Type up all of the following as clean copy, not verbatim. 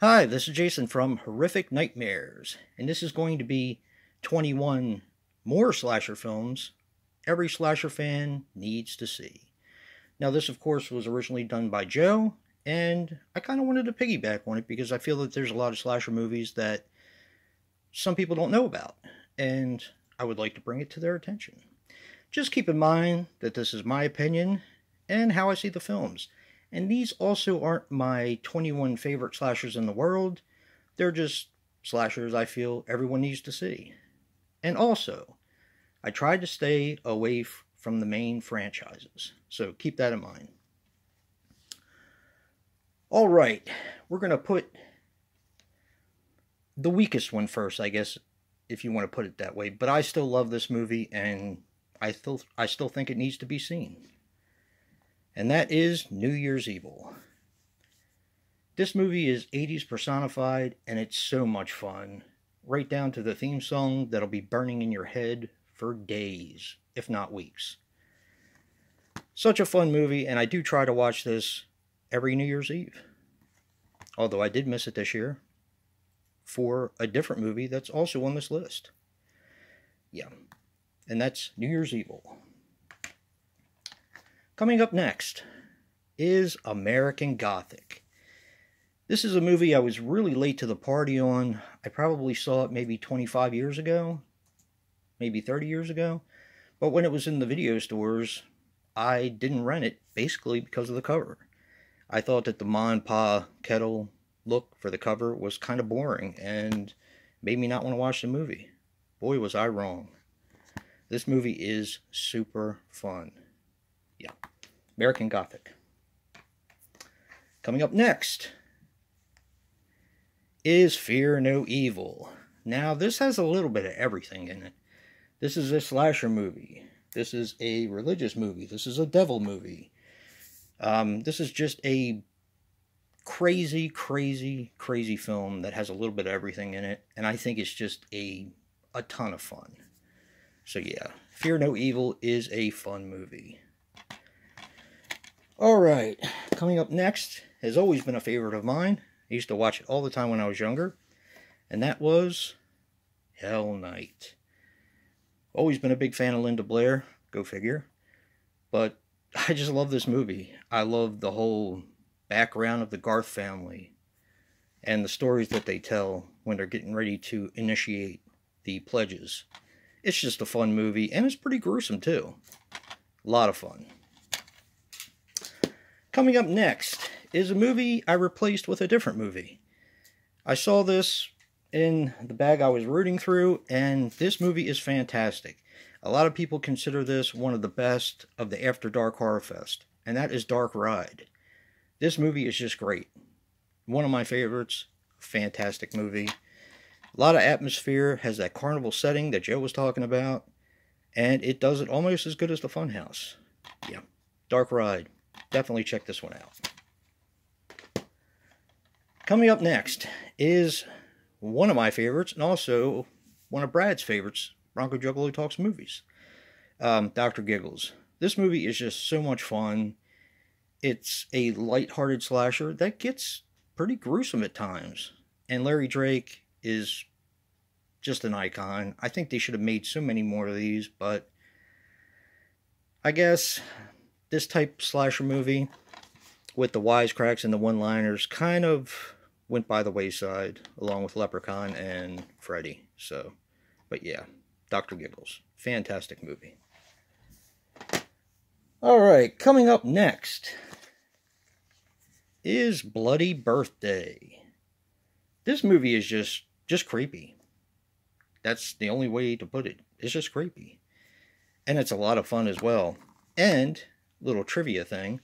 Hi, this is Jason from Horrific Nightmares, and this is going to be 21 more slasher films every slasher fan needs to see. Now, this, of course, was originally done by Joe, and I kind of wanted to piggyback on it because I feel that there's a lot of slasher movies that some people don't know about, and I would like to bring it to their attention. Just keep in mind that this is my opinion and how I see the films. And these also aren't my 21 favorite slashers in the world. They're just slashers I feel everyone needs to see. And also, I tried to stay away from the main franchises. So keep that in mind. Alright, we're going to put the weakest one first, I guess, if you want to put it that way. But I still love this movie, and I still think it needs to be seen. And that is New Year's Evil. This movie is 80s personified, and it's so much fun. Right down to the theme song that'll be burning in your head for days, if not weeks. Such a fun movie, and I do try to watch this every New Year's Eve. Although I did miss it this year for a different movie that's also on this list. Yeah, and that's New Year's Evil. Coming up next is American Gothic. This is a movie I was really late to the party on. I probably saw it maybe 25 years ago, maybe 30 years ago. But when it was in the video stores, I didn't rent it, basically because of the cover. I thought that the Ma and Pa Kettle look for the cover was kind of boring and made me not want to watch the movie. Boy, was I wrong. This movie is super fun. Yeah. American Gothic. Coming up next is Fear No Evil. Now, this has a little bit of everything in it. This is a slasher movie. This is a religious movie. This is a devil movie. This is just a crazy, crazy, crazy film that has a little bit of everything in it. And I think it's just a ton of fun. So yeah, Fear No Evil is a fun movie. Alright, coming up next has always been a favorite of mine. I used to watch it all the time when I was younger. And that was Hell Night. Always been a big fan of Linda Blair, go figure. But I just love this movie. I love the whole background of the Garth family and the stories that they tell when they're getting ready to initiate the pledges. It's just a fun movie, and it's pretty gruesome too. A lot of fun. Coming up next is a movie I replaced with a different movie. I saw this in the bag I was rooting through, and this movie is fantastic. A lot of people consider this one of the best of the After Dark Horror Fest, and that is Dark Ride. This movie is just great. One of my favorites. Fantastic movie. A lot of atmosphere, has that carnival setting that Joe was talking about, and it does it almost as good as the Funhouse. Yeah, Dark Ride. Definitely check this one out. Coming up next is one of my favorites, and also one of Brad's favorites, Bronco Juggalo Talks Movies. Dr. Giggles. This movie is just so much fun. It's a lighthearted slasher that gets pretty gruesome at times. And Larry Drake is just an icon. I think they should have made so many more of these, but I guess this type of slasher movie with the wisecracks and the one-liners kind of went by the wayside, along with Leprechaun and Freddy. So, but yeah, Dr. Giggles. Fantastic movie. Alright, coming up next is Bloody Birthday. This movie is just creepy. That's the only way to put it. It's just creepy. And it's a lot of fun as well. And, little trivia thing,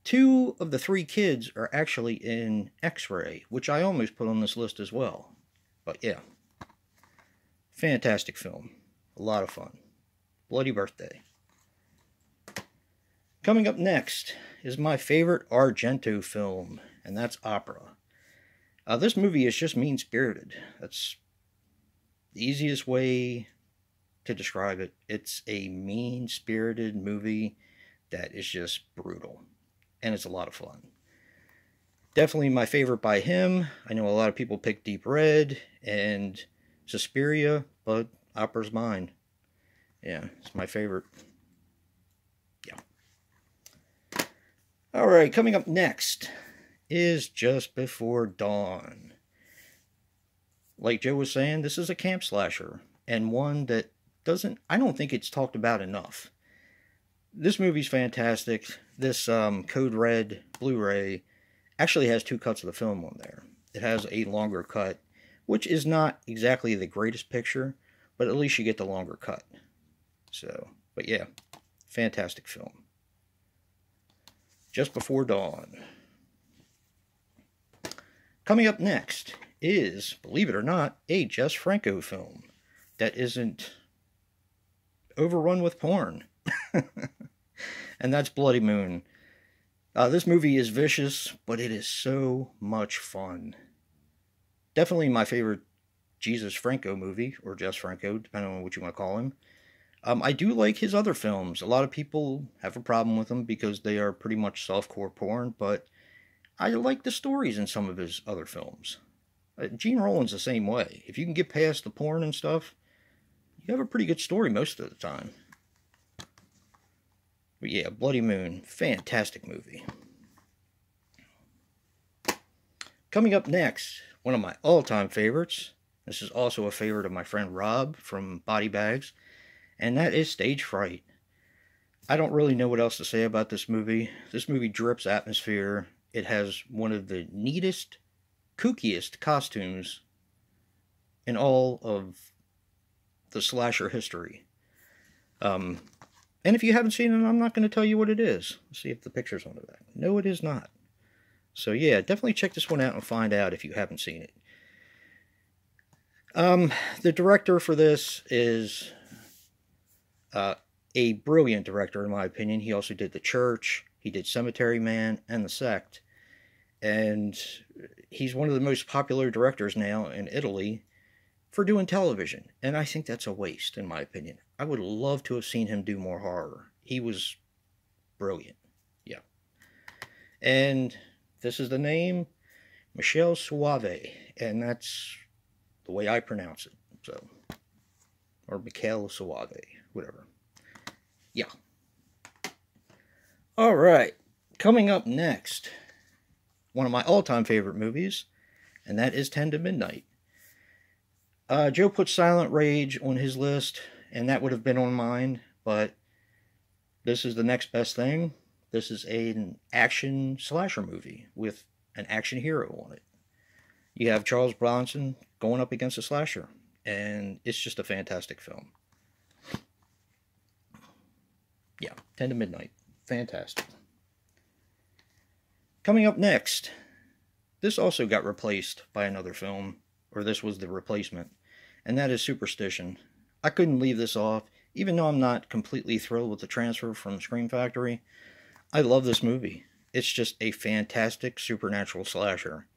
2 of the 3 kids are actually in X-Ray, which I almost put on this list as well. But yeah, fantastic film. A lot of fun. Bloody Birthday. Coming up next is my favorite Argento film, and that's Opera. This movie is just mean-spirited. That's the easiest way to describe it. It's a mean-spirited movie that is just brutal. And it's a lot of fun. Definitely my favorite by him. I know a lot of people pick Deep Red and Suspiria, but Opera's mine. Yeah, it's my favorite. Yeah. Alright, coming up next is Just Before Dawn. Like Joe was saying, this is a camp slasher, and one that I don't think it's talked about enough. This movie's fantastic. This Code Red Blu-ray actually has 2 cuts of the film on there. It has a longer cut, which is not exactly the greatest picture, but at least you get the longer cut. So, but yeah, fantastic film. Just Before Dawn. Coming up next is, believe it or not, a Jess Franco film that isn't overrun with porn. And that's Bloody Moon. This movie is vicious, but it is so much fun. Definitely my favorite Jesus Franco movie, or Jess Franco, depending on what you want to call him. I do like his other films. A lot of people have a problem with them because they are pretty much softcore porn, but I like the stories in some of his other films. Gene Roland's the same way. If you can get past the porn and stuff, you have a pretty good story most of the time. But yeah, Bloody Moon, fantastic movie. Coming up next, one of my all-time favorites. This is also a favorite of my friend Rob from Body Bags, and that is Stage Fright. I don't really know what else to say about this movie. This movie drips atmosphere. It has one of the neatest, kookiest costumes in all of the slasher history. And if you haven't seen it, I'm not going to tell you what it is. Let's see if the picture's on the back. No, it is not. So yeah, definitely check this one out and find out if you haven't seen it. The director for this is a brilliant director, in my opinion. He also did The Church, he did Cemetery Man, and The Sect. And he's one of the most popular directors now in Italy for doing television. And I think that's a waste, in my opinion. I would love to have seen him do more horror. He was brilliant. Yeah. And this is the name, Michele Soavi. And that's the way I pronounce it. So, or Michele Soavi, whatever. Yeah. Alright. Coming up next, one of my all-time favorite movies, and that is 10 to Midnight. Joe put Silent Rage on his list, and that would have been on mine, but this is the next best thing. This is an action slasher movie with an action hero on it. You have Charles Bronson going up against a slasher, and it's just a fantastic film. Yeah, 10 to Midnight. Fantastic. Coming up next, this also got replaced by another film, or this was the replacement, and that is Superstition. I couldn't leave this off, even though I'm not completely thrilled with the transfer from Scream Factory. I love this movie. It's just a fantastic supernatural slasher,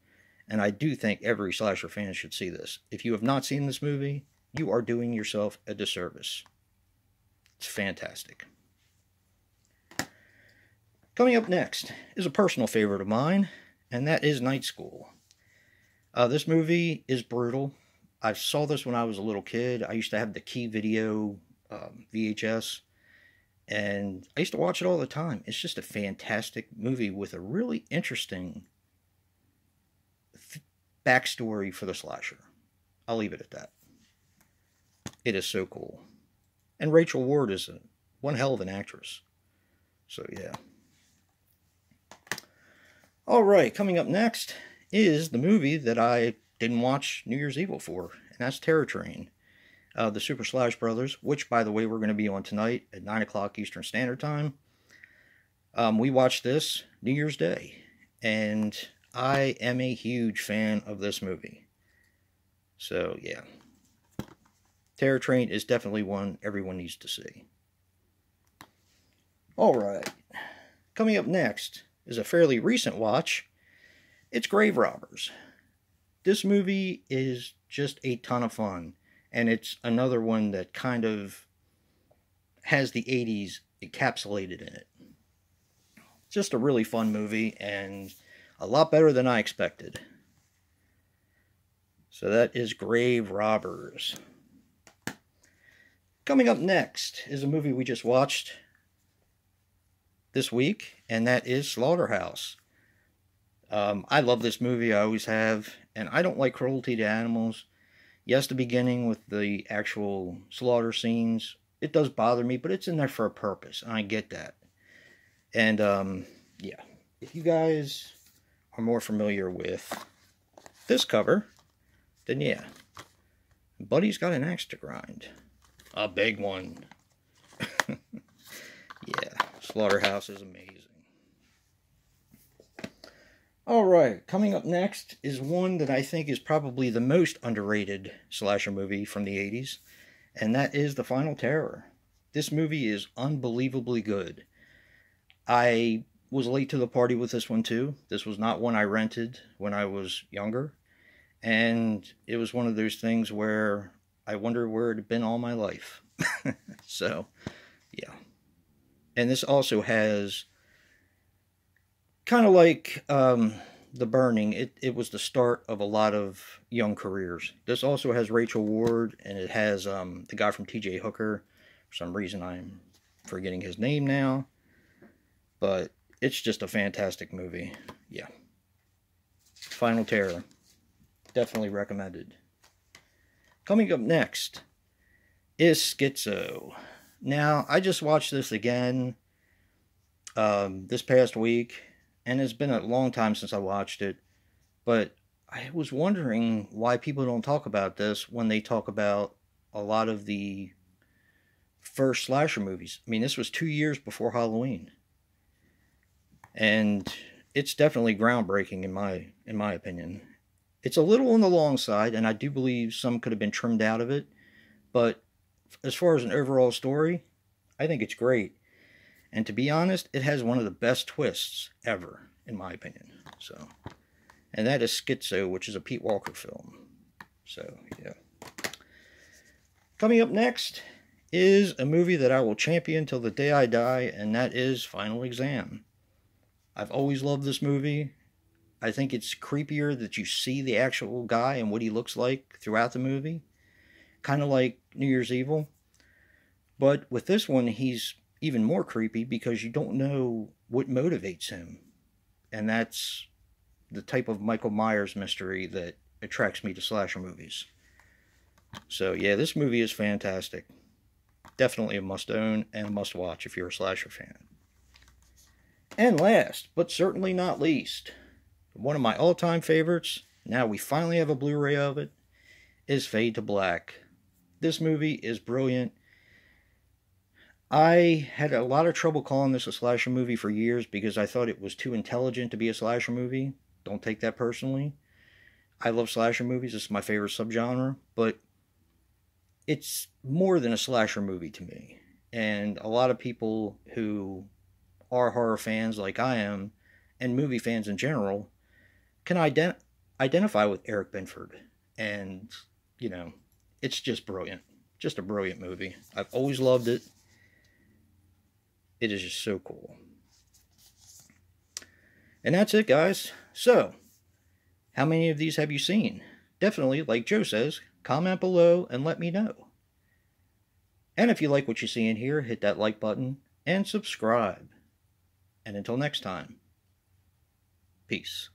and I do think every slasher fan should see this. If you have not seen this movie, you are doing yourself a disservice. It's fantastic. Coming up next is a personal favorite of mine, and that is Night School. This movie is brutal. I saw this when I was a little kid. I used to have the Key Video VHS, and I used to watch it all the time. It's just a fantastic movie with a really interesting backstory for the slasher. I'll leave it at that. It is so cool. And Rachel Ward is one hell of an actress. So, yeah. Alright, coming up next is the movie that I didn't watch New Year's Evil for, and that's Terratrain. The Super Slash Brothers, which, by the way, we're going to be on tonight at 9 o'clock Eastern Standard Time. We watched this New Year's Day, and I am a huge fan of this movie. So, yeah. Terratrain is definitely one everyone needs to see. Alright. Coming up next is a fairly recent watch. It's Grave Robbers. This movie is just a ton of fun, and it's another one that kind of has the 80s encapsulated in it. Just a really fun movie, and A lot better than I expected. So that is Grave Robbers. Coming up next is a movie we just watched this week, and that is Slaughterhouse. I love this movie, I always have, and I don't like cruelty to animals. Yes, the beginning with the actual slaughter scenes, it does bother me, but it's in there for a purpose, and I get that. And, yeah, if you guys are more familiar with this cover, then yeah, Buddy's got an axe to grind. A big one. Yeah, Slaughterhouse is amazing. Alright, coming up next is one that I think is probably the most underrated slasher movie from the 80s, and that is The Final Terror. This movie is unbelievably good. I was late to the party with this one too. This was not one I rented when I was younger, and it was one of those things where I wonder where it had been all my life. So, yeah. And this also has, kind of like The Burning, it was the start of a lot of young careers. This also has Rachel Ward, and it has the guy from TJ Hooker. For some reason I'm forgetting his name now. But it's just a fantastic movie. Yeah. Final Terror. Definitely recommended. Coming up next is Schizo. Now, I just watched this again this past week, and it's been a long time since I watched it, but I was wondering why people don't talk about this when they talk about a lot of the first slasher movies. I mean, this was 2 years before Halloween, and it's definitely groundbreaking in my opinion. It's a little on the long side, and I do believe some could have been trimmed out of it, but as far as an overall story, I think it's great. And to be honest, it has one of the best twists ever, in my opinion. So, and that is Schizo, which is a Pete Walker film. So, yeah. Coming up next is a movie that I will champion till the day I die, and that is Final Exam. I've always loved this movie. I think it's creepier that you see the actual guy and what he looks like throughout the movie. Kind of like New Year's Evil. But with this one, he's even more creepy because you don't know what motivates him. And that's the type of Michael Myers mystery that attracts me to slasher movies. So yeah, this movie is fantastic. Definitely a must-own and a must-watch if you're a slasher fan. And last, but certainly not least, one of my all-time favorites, now we finally have a Blu-ray of it, is Fade to Black. This movie is brilliant. I had a lot of trouble calling this a slasher movie for years because I thought it was too intelligent to be a slasher movie. Don't take that personally. I love slasher movies. It's my favorite subgenre. But it's more than a slasher movie to me. And a lot of people who are horror fans like I am, and movie fans in general, can identify with Eric Binford. And, you know, it's just brilliant. Just a brilliant movie. I've always loved it. It is just so cool. And that's it, guys. So, how many of these have you seen? Definitely, like Joe says, comment below and let me know. And if you like what you see in here, hit that like button and subscribe. And until next time, peace.